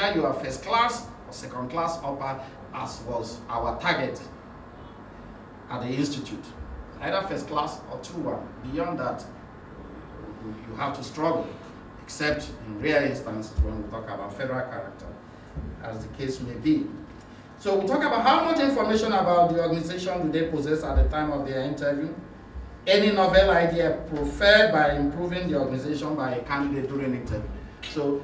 Either you are first class or second class upper, as was our target at the institute. Either first class or 2-1. Beyond that, you have to struggle, except in rare instances when we talk about federal character, as the case may be. So we talk about how much information about the organization do they possess at the time of their interview. Any novel idea preferred by improving the organization by a candidate during interview. So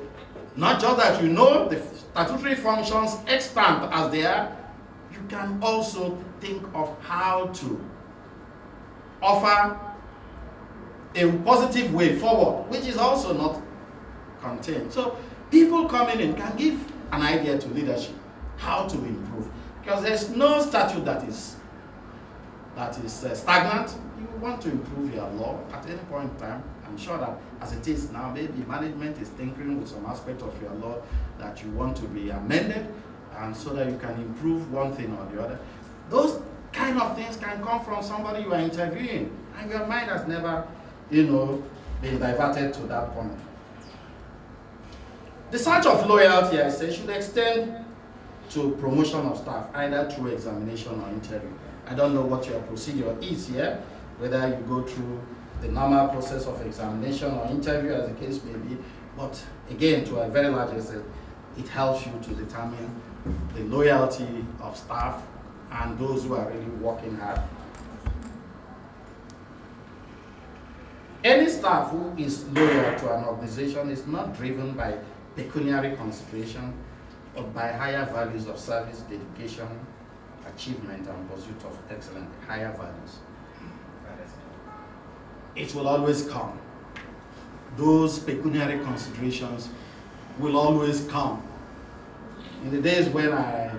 not just that you know the statutory functions extant as they are, you can also think of how to offer a positive way forward, which is also not contained. So people coming in can give an idea to leadership how to improve, because there's no statute that is stagnant. You want to improve your law at any point in time. I'm sure that as it is now, maybe management is tinkering with some aspect of your law that you want to be amended, and so that you can improve one thing or the other. Those kind of things can come from somebody you are interviewing, and your mind has never, been diverted to that point. The search of loyalty, I say, should extend to promotion of staff, either through examination or interview. I don't know what your procedure is here, whether you go through the normal process of examination or interview, as the case may be, but again, to a very large extent, it helps you to determine the loyalty of staff and those who are really working hard. Any staff who is loyal to an organization is not driven by pecuniary consideration, but by higher values of service, dedication, achievement, and pursuit of excellence, higher values. It will always come. Those pecuniary considerations will always come. In the days when I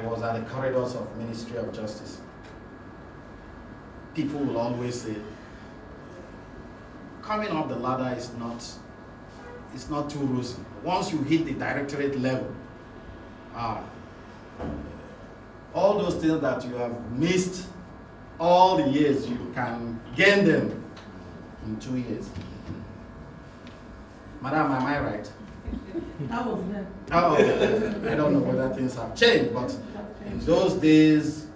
was at the corridors of Ministry of Justice, people will always say, coming up the ladder is not too rosy. Once you hit the directorate level, all those things that you have missed all the years, you can gain them in 2 years. Madam, am I right? Oh, I don't know whether things have changed, but in those days,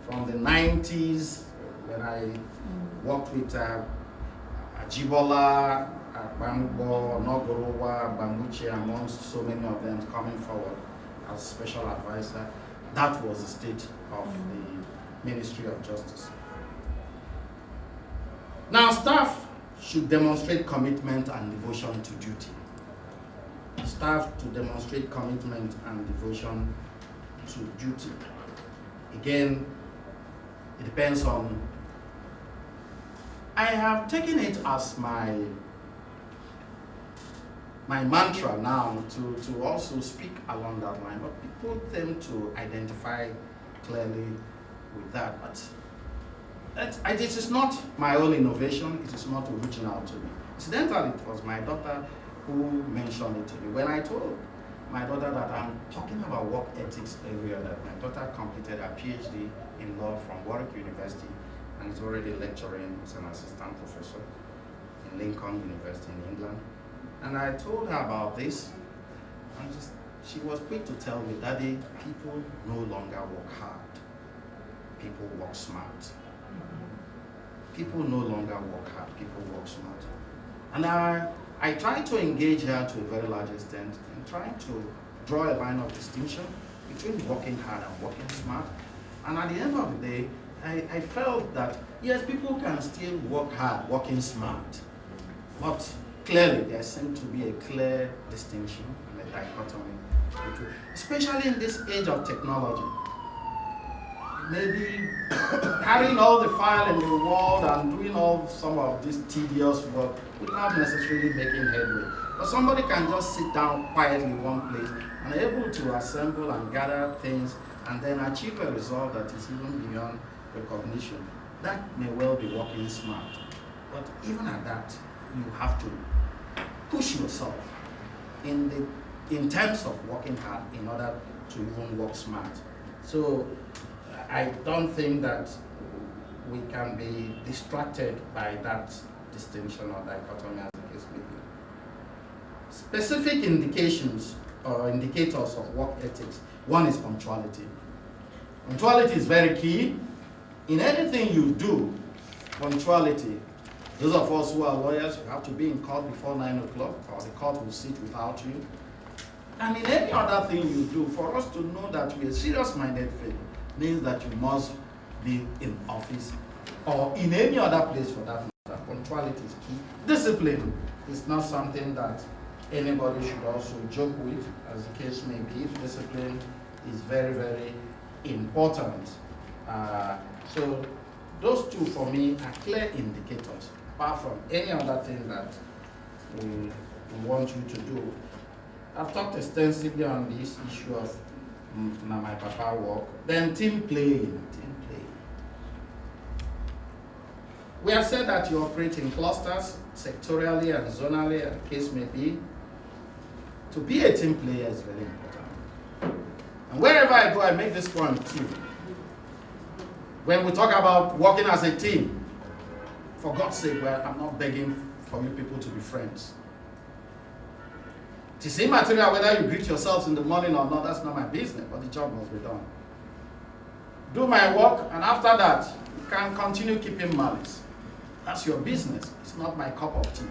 from the 90s, when I worked with Ajibola, Bambo, Nogorowa, Bambuchi, amongst so many of them coming forward as special advisor, that was the state of the Ministry of Justice. Now, staff should demonstrate commitment and devotion to duty. Staff to demonstrate commitment and devotion to duty. Again, it depends on. I have taken it as my mantra now to also speak along that line, but people tend to identify clearly with that. But it is not my own innovation, it is not original to me. Incidentally, it was my daughter who mentioned it to me. When I told my daughter that I'm talking about work ethics area, that my daughter completed her PhD in law from Warwick University and is already lecturing as an assistant professor in Lincoln University in England. And I told her about this, and she was quick to tell me, Daddy, people no longer work hard. People work smart. People no longer work hard, people work smart. And I tried to engage her to a very large extent in trying to draw a line of distinction between working hard and working smart. And at the end of the day, I felt that, yes, people can still work hard, working smart, but clearly there seems to be a clear distinction and a dichotomy, especially in this age of technology. Maybe carrying all the file in the world and doing some of this tedious work without necessarily making headway. But somebody can just sit down quietly in one place and able to assemble and gather things and then achieve a result that is even beyond recognition. That may well be working smart. But even at that, you have to push yourself in terms of working hard in order to even work smart. So I don't think that we can be distracted by that distinction or dichotomy as the case may be. Specific indications or indicators of work ethics. One is punctuality. Punctuality is very key. In anything you do, punctuality. Those of us who are lawyers, you have to be in court before 9 o'clock, or the court will sit without you. And in any other thing you do, for us to know that we are serious-minded faith means that you must be in office or in any other place for that matter. Punctuality is key. Discipline is not something that anybody should also joke with, as the case may be. Discipline is very, very important. So those two for me are clear indicators, apart from any other thing that we want you to do. I've talked extensively on this issue of my papa work. Then team playing. We have said that you operate in clusters, sectorially and zonally, as the case may be. To be a team player is very important. And wherever I go, I make this point too. When we talk about working as a team, for God's sake, well, I'm not begging for you people to be friends. It is immaterial whether you greet yourselves in the morning or not, that's not my business, but the job must be done. Do my work, and after that, you can continue keeping malice. That's your business. It's not my cup of tea.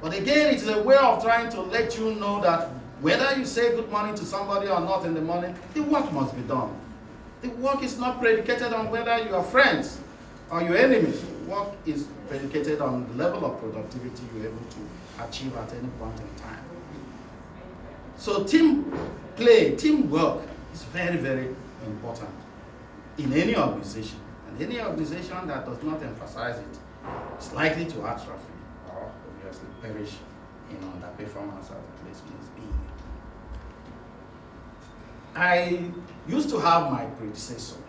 But again, it's a way of trying to let you know that whether you say good morning to somebody or not in the morning, the work must be done. The work is not predicated on whether you are friends or your enemies. Work is predicated on the level of productivity you're able to achieve at any point in time. So team play, teamwork is very, very important in any organization. And any organization that does not emphasize it is likely to atrophy or obviously perish in underperformance as the place must be. I used to have my predecessor,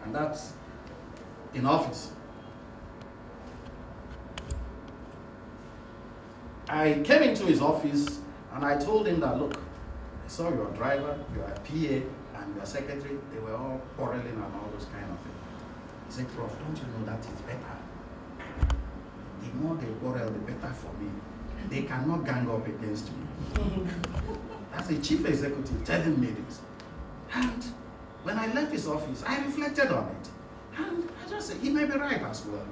and that's in office. I came into his office and I told him that, look, I saw your driver, your PA, and your secretary, they were all quarreling and all those kind of things. He said, Prof, don't you know that is better? The more they quarrel, the better for me. They cannot gang up against me. As a chief executive telling me this. And when I left his office, I reflected on it. And I just said, he may be right as well.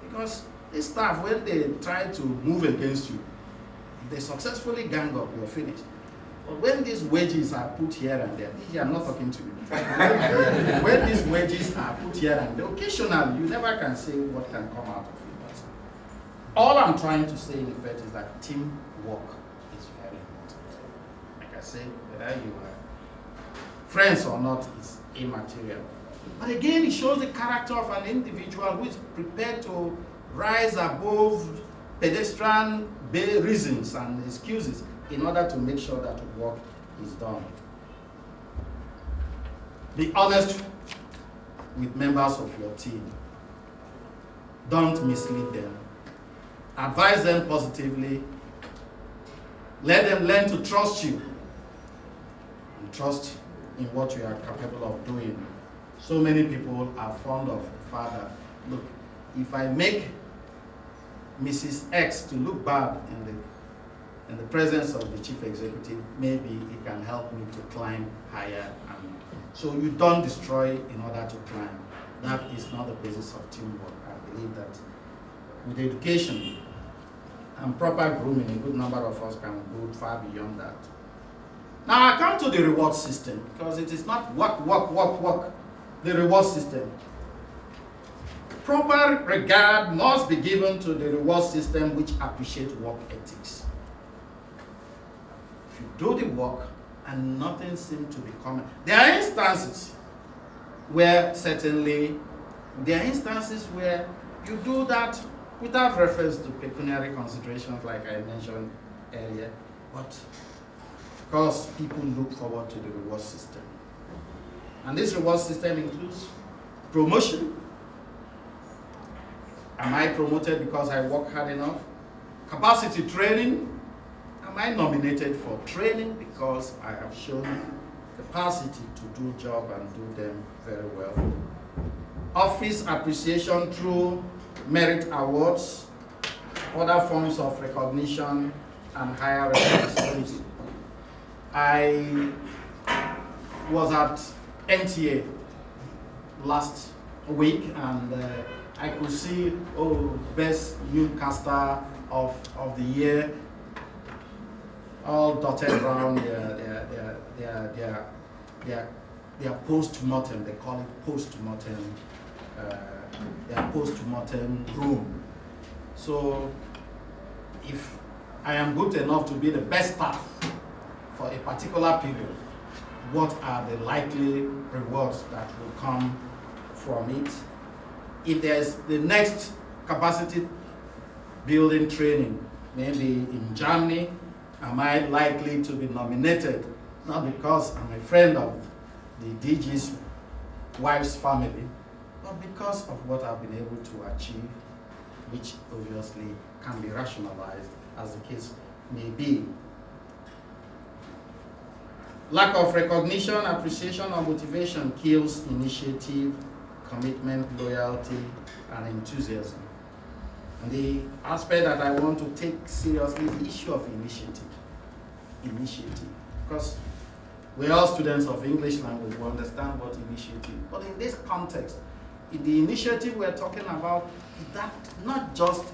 Because this staff, when they try to move against you, if they successfully gang up, you're finished. But when these wedges are put here and there, I'm not talking to you. When these wedges are put here and there, occasionally, you never can say what can come out of it. But all I'm trying to say in effect is that teamwork is very important. Like I said, whether you are friends or not is immaterial. But again, it shows the character of an individual who is prepared to rise above pedestrian reasons and excuses in order to make sure that work is done. Be honest with members of your team. Don't mislead them. Advise them positively. Let them learn to trust you. And trust in what you are capable of doing. So many people are fond of the fact that, look, if I make Mrs. X to look bad in the presence of the chief executive, maybe it can help me to climb higher. And so you don't destroy in order to climb. That is not the basis of teamwork. I believe that with education and proper grooming, a good number of us can go far beyond that. Now I come to the reward system, because it is not work, the reward system. Proper regard must be given to the reward system which appreciates work ethics. If you do the work and nothing seems to be coming, there are instances where you do that without reference to pecuniary considerations like I mentioned earlier, but of course people look forward to the reward system. And this reward system includes promotion. Am I promoted because I work hard enough? Capacity training. Am I nominated for training because I have shown capacity to do job and do them very well? Office appreciation through merit awards, other forms of recognition, and higher responsibility. I was at NTA last week, and I could see, best newscaster of the year, all dotted around their post-mortem. They call it post-mortem. Their post-mortem room. So, if I am good enough to be the best staff for a particular period, what are the likely rewards that will come from it? If there's the next capacity building training, maybe in Germany, am I likely to be nominated? Not because I'm a friend of the DG's wife's family, but because of what I've been able to achieve, which obviously can be rationalized as the case may be. Lack of recognition, appreciation, or motivation kills initiative, commitment, loyalty, and enthusiasm. And the aspect that I want to take seriously is the issue of initiative. Initiative. Because we're all students of English language, we understand what initiative. But in this context, in the initiative we're talking about, that not just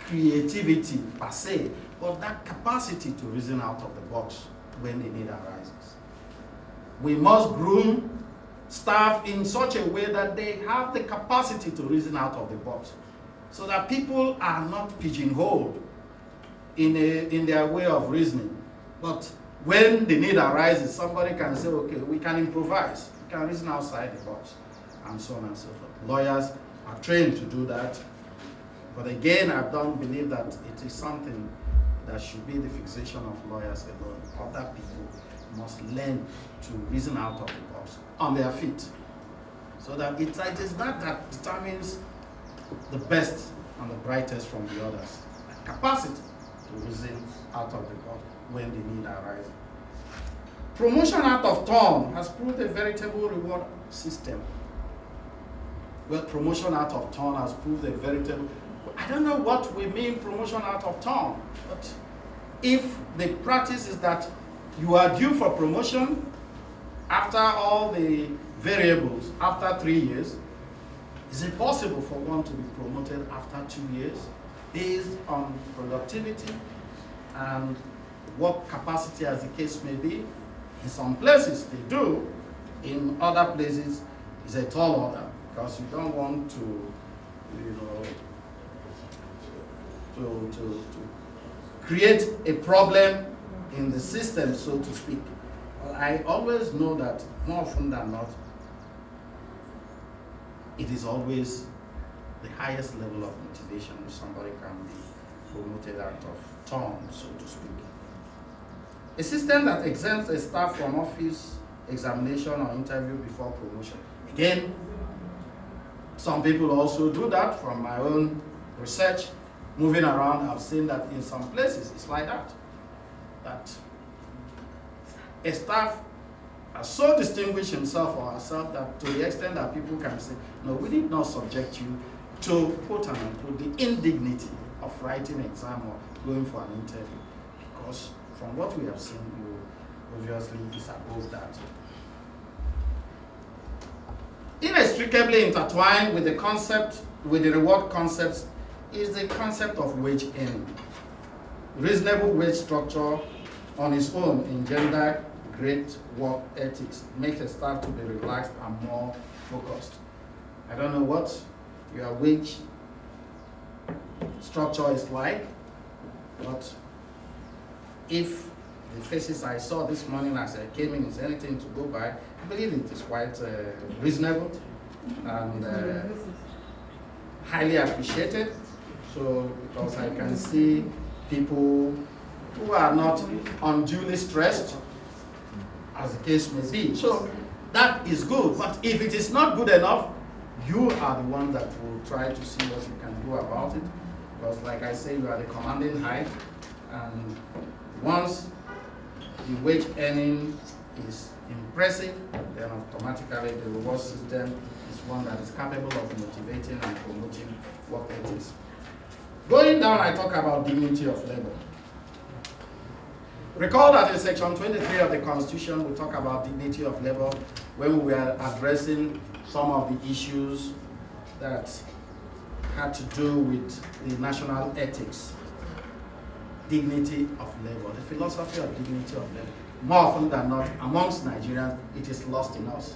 creativity per se, but that capacity to reason out of the box when the need arises. We must groom staff in such a way that they have the capacity to reason out of the box, so that people are not pigeonholed in their way of reasoning. But when the need arises, somebody can say, okay, we can improvise, we can reason outside the box, and so on and so forth. Lawyers are trained to do that. But again, I don't believe that it is something that should be the fixation of lawyers alone. Other people must learn to reason out of the box on their feet. So that it is that determines the best and the brightest from the others. Capacity to reason out of the box when the need arises. Promotion out of turn has proved a veritable reward system. Well, promotion out of turn has proved a veritable... I don't know what we mean promotion out of turn, but if the practice is that you are due for promotion after all the variables, after 3 years, is it possible for one to be promoted after 2 years based on productivity and work capacity as the case may be? In some places they do, in other places it's a tall order, because you don't want to, to create a problem in the system, so to speak. But I always know that more often than not, it is always the highest level of motivation if somebody can be promoted out of turn, so to speak. A system that exempts a staff from office examination or interview before promotion. Again, some people also do that. From my own research, moving around, I've seen that in some places it's like that. That a staff has so distinguished himself or herself that to the extent that people can say, no, we did not subject you to, quote unquote, the indignity of writing an exam or going for an interview. Because from what we have seen, you obviously is above that. Inextricably intertwined with the concept, with the reward concepts, is the concept of wage earning. Reasonable wage structure on its own engender great work ethics, makes a staff to be relaxed and more focused. I don't know what your wage structure is like, but if the faces I saw this morning as I came in is anything to go by, I believe it is quite reasonable and highly appreciated. So, because I can see people who are not unduly stressed, as the case may be. So, that is good. But if it is not good enough, you are the one that will try to see what you can do about it. Because, like I say, you are the commanding height, and once the wage earning is impressive, then automatically the reward system is one that is capable of motivating and promoting work ethics. Going down, I talk about dignity of labor. Recall that in section 23 of the Constitution, we talk about dignity of labor when we were addressing some of the issues that had to do with the national ethics. Dignity of labor, the philosophy of dignity of labor. More often than not, amongst Nigerians, it is lost in us.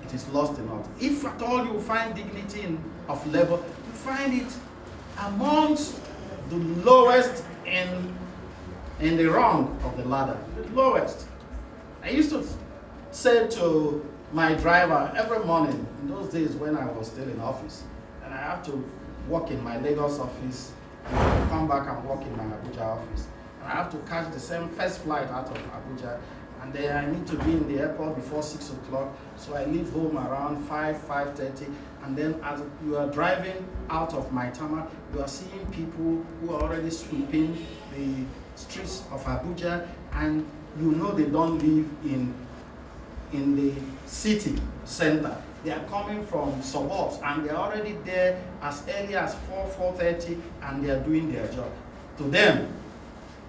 It is lost in us. If at all you find dignity of labor, you find it amongst the lowest in the rung of the ladder. The lowest. I used to say to my driver every morning, in those days when I was still in office, and I have to work in my Lagos office, and come back and work in my Abuja office. And I have to catch the same first flight out of Abuja, and then I need to be in the airport before 6 o'clock, so I leave home around 5:30, and then as you are driving out of my tarmac, you are seeing people who are already sweeping the streets of Abuja, and you know they don't live in the city center. They are coming from suburbs, and they are already there as early as 4:30, and they are doing their job. To them,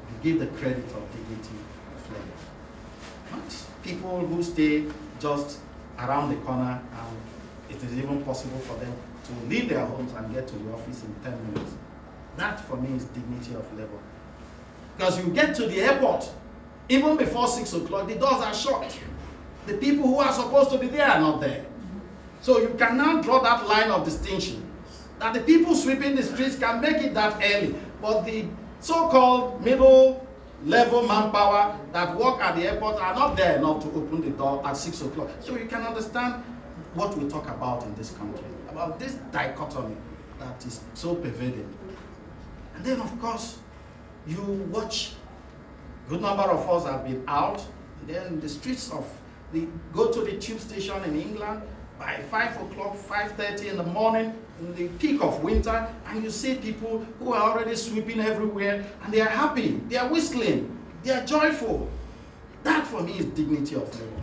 you give the credit of dignity of labor. Not people who stay just around the corner, and it is even possible for them to leave their homes and get to the office in 10 minutes. That, for me, is dignity of labor. Because you get to the airport, even before 6 o'clock, the doors are shut. The people who are supposed to be there are not there. So you can now draw that line of distinction, that the people sweeping the streets can make it that early, but the so-called middle-level manpower that work at the airport are not there enough to open the door at 6 o'clock. So you can understand what we talk about in this country, about this dichotomy that is so pervading. And then, of course, you watch, a good number of us have been out, and then the streets of go to the tube station in England by 5 o'clock, 5:30 in the morning, in the peak of winter, and you see people who are already sweeping everywhere, and they are happy, they are whistling, they are joyful. That, for me, is dignity of labor.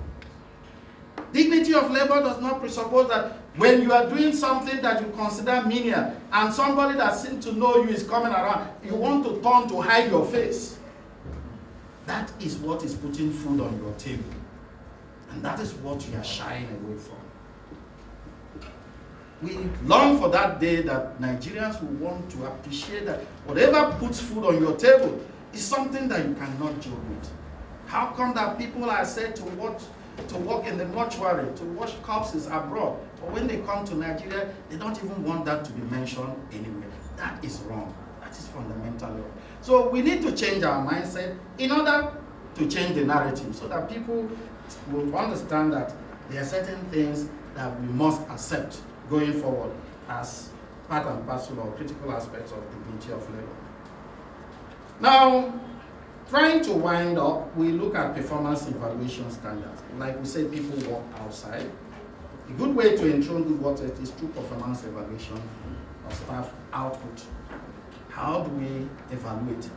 Dignity of labor does not presuppose that when you are doing something that you consider menial, and somebody that seems to know you is coming around, you want to turn to hide your face. That is what is putting food on your table. And that is what you are shying away from. We long for that day that Nigerians will want to appreciate that whatever puts food on your table is something that you cannot joke with. How come that people are said to work in the mortuary, to wash corpses abroad, but when they come to Nigeria, they don't even want that to be mentioned anywhere? That is wrong. That is fundamentally wrong. So we need to change our mindset in order to change the narrative, so that people will understand that there are certain things that we must accept going forward as part and parcel or critical aspects of dignity of labor. Now, trying to wind up, we look at performance evaluation standards. Like we say, people work outside. A good way to ensure good work is through performance evaluation of staff output. How do we evaluate?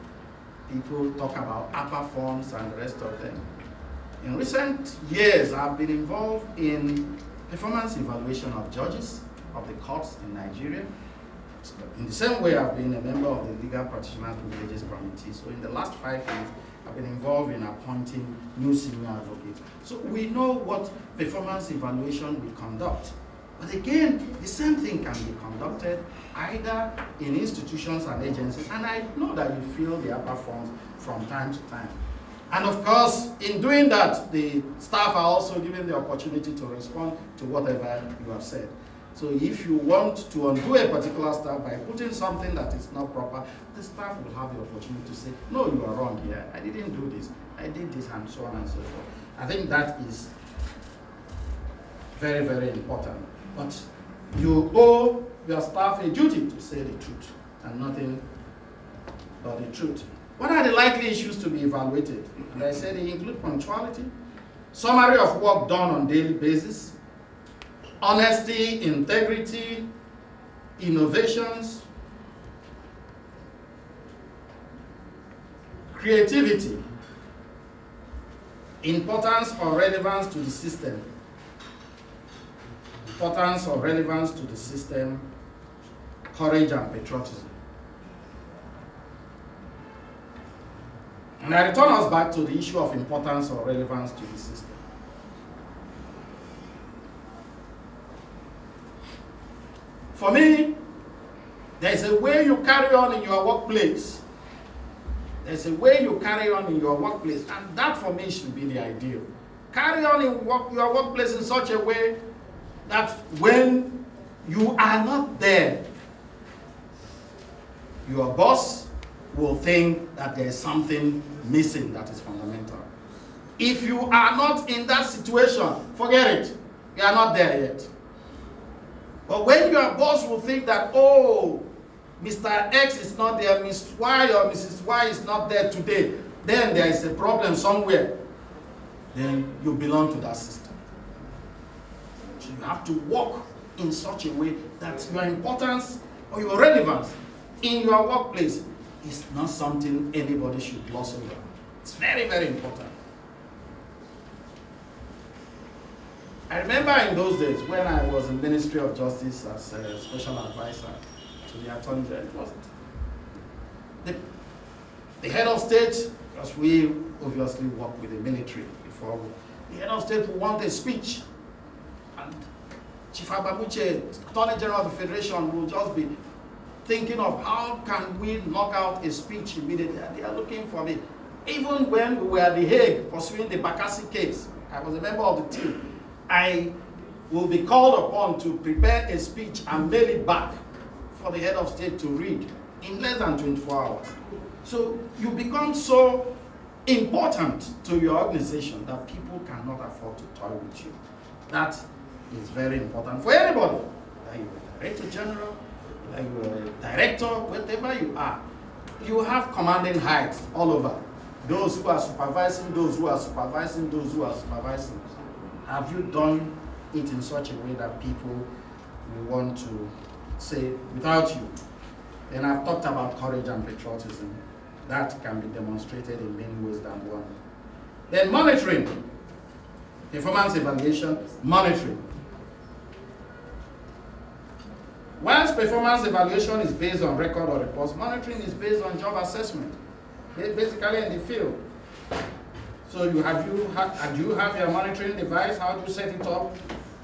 People talk about upper forms and the rest of them. In recent years, I've been involved in performance evaluation of judges of the courts in Nigeria. So in the same way, I've been a member of the Legal Practitioners Privileges Committee. So in the last 5 years, I've been involved in appointing new senior advocates. So we know what performance evaluation we conduct. But again, the same thing can be conducted either in institutions and agencies, and I know that you fill the upper forms from time to time. And of course, in doing that, the staff are also given the opportunity to respond to whatever you have said. So if you want to undo a particular staff by putting something that is not proper, the staff will have the opportunity to say, no, you are wrong here. I didn't do this. I did this, and so on and so forth. I think that is very, very important. But you owe your staff a duty to say the truth and nothing but the truth. What are the likely issues to be evaluated? And I said they include punctuality, summary of work done on a daily basis, honesty, integrity, innovations, creativity, importance or relevance to the system, importance or relevance to the system, courage and patriotism. And I return us back to the issue of importance or relevance to the system. For me, there's a way you carry on in your workplace. There's a way you carry on in your workplace, and that for me should be the ideal. Carry on in your workplace in such a way that when you are not there, your boss will think that there is something missing that is fundamental. If you are not in that situation, forget it. You are not there yet. But when your boss will think that, oh, Mr. X is not there, Miss Y or Mrs. Y is not there today, then there is a problem somewhere. Then you belong to that system. So you have to work in such a way that your importance or your relevance in your workplace is not something anybody should gloss over. It's very, very important. I remember in those days when I was in Ministry of Justice as a special advisor to the Attorney General, it wasn't. The head of state, because we obviously work with the military before, the head of state will want a speech. And Chief Abamuche, Attorney General of the Federation, will just be thinking of how can we knock out a speech immediately. And they are looking for me. Even when we were at The Hague pursuing the Bakassi case, I was a member of the team. I will be called upon to prepare a speech and mail it back for the head of state to read in less than 24 hours. So you become so important to your organization that people cannot afford to toy with you. That is very important for anybody. Whether you're a director general, whether you're a director, whatever you are. You have commanding heights all over. Those who are supervising, those who are supervising, those who are supervising. Have you done it in such a way that people will want to say, without you? Then I've talked about courage and patriotism. That can be demonstrated in many ways than one. Then monitoring. Performance evaluation, monitoring. Whilst performance evaluation is based on record or reports, monitoring is based on job assessment, basically in the field. So do you have your monitoring device? How do you set it up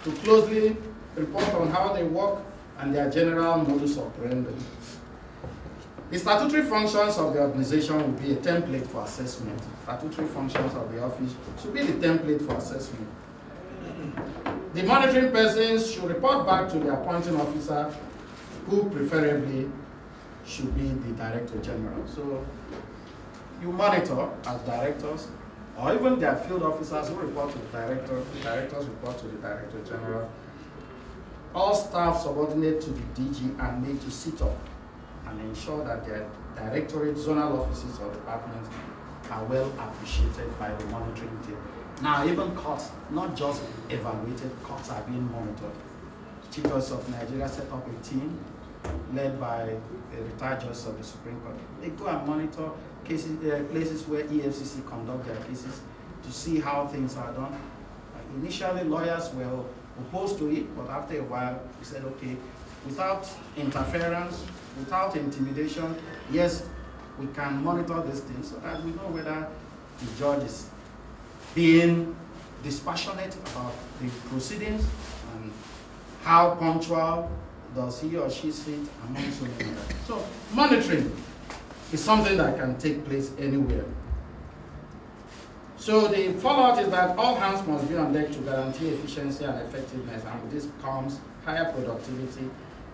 to closely report on how they work and their general modus operandi? The statutory functions of the organization will be a template for assessment. Statutory functions of the office should be the template for assessment. The monitoring persons should report back to the appointing officer, who preferably should be the Director General. So you monitor as directors, or even their field officers who report to the directors report to the Director General. All staff subordinate to the DG are made to sit up and ensure that their directorate, zonal offices or departments are well appreciated by the monitoring team. Now even courts, not just evaluated, courts are being monitored. Chief Justice of Nigeria set up a team led by a retired justice of the Supreme Court. They go and monitor cases, places where EFCC conduct their cases to see how things are done. Initially, lawyers were opposed to it, but after a while, we said, okay, without interference, without intimidation, yes, we can monitor these things so that we know whether the judge is being dispassionate about the proceedings and how punctual does he or she sit among so many others. So monitoring is something that can take place anywhere. So the fallout is that all hands must be on deck to guarantee efficiency and effectiveness, and with this comes higher productivity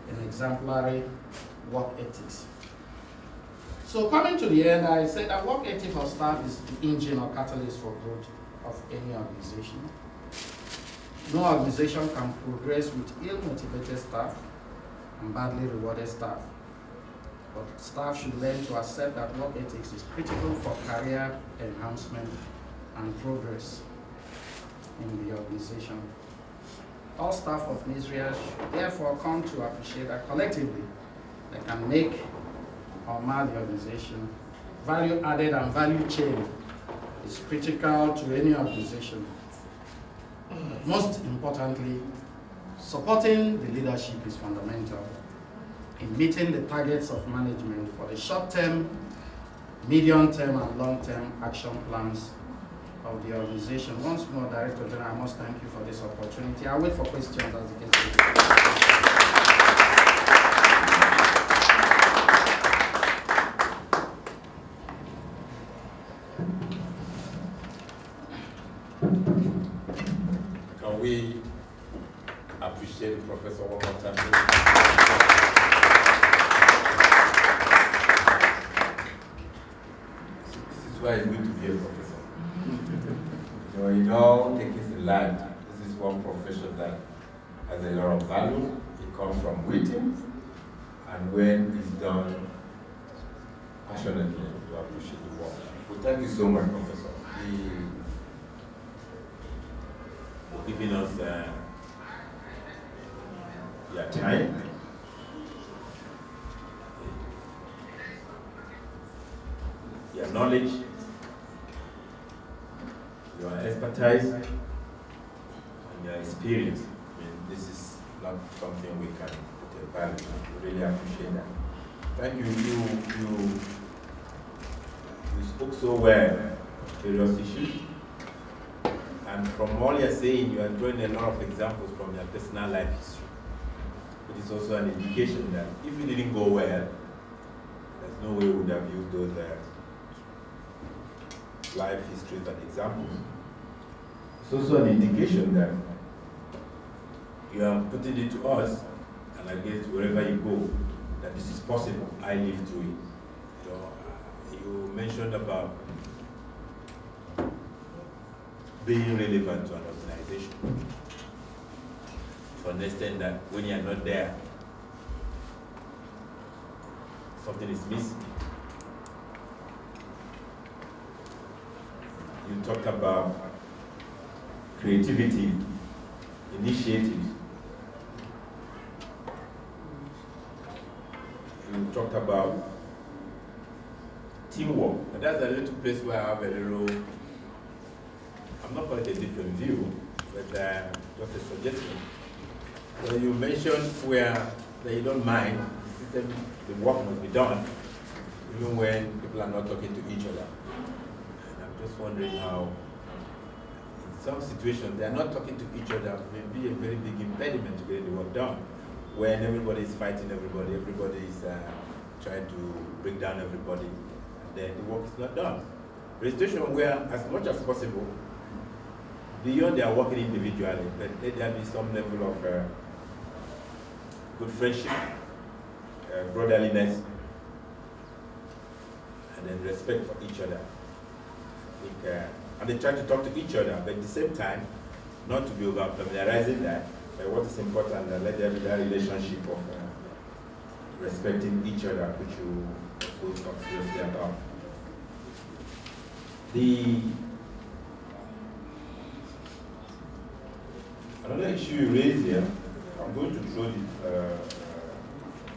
and exemplary work ethics. So coming to the end, I said that work ethic of staff is the engine or catalyst for growth of any organization. No organization can progress with ill-motivated staff and badly rewarded staff. But staff should learn to accept that work ethics is critical for career enhancement and progress in the organization. All staff of Nesrea should therefore come to appreciate that collectively they can make or mar the organization. Value added and value chain is critical to any organization. Most importantly, supporting the leadership is fundamental in meeting the targets of management for the short term medium-term and long-term action plans of the organization. Once more, Director General, I must thank you for this opportunity. I'll wait for questions as the case may be. Can we appreciate the professor one more time? This is why it's good to be a professor. In all things in life, this is one profession that has a lot of value. It comes from waiting, and when it's done passionately, you appreciate the work. Well, thank you so much, Professor, for giving us your time. Your knowledge, your expertise, and your experience. I mean, this is not something we can put a value on. We really appreciate that. Thank you. You spoke so well of various issues. And from all you're saying, you are drawing a lot of examples from your personal life history. It is also an indication that if you didn't go well, there's no way we would have used those life histories and examples. It's also an indication that you are putting it to us, and I guess wherever you go, that this is possible. I live through it. You mentioned about being relevant to an organization. To understand that when you are not there, something is missing. You talked about creativity, initiatives. You talked about teamwork. And that's a little place where I have a little, I'm not quite a different view, but just a suggestion. So you mentioned where that you don't mind the system, the work must be done, even when people are not talking to each other. And I'm just wondering how, in some situations, they are not talking to each other, may be a very big impediment to getting the work done. When everybody is fighting everybody is trying to break down everybody, and then the work is not done. But a situation where, as much as possible, beyond their working individually, let there be some level of good friendship, brotherliness, and then respect for each other. I think, and they try to talk to each other, but at the same time, not to be over familiarizing that. But what is important, let there be that relationship of respecting each other, which you also talk seriously about. Another issue you raised here, I'm going to throw it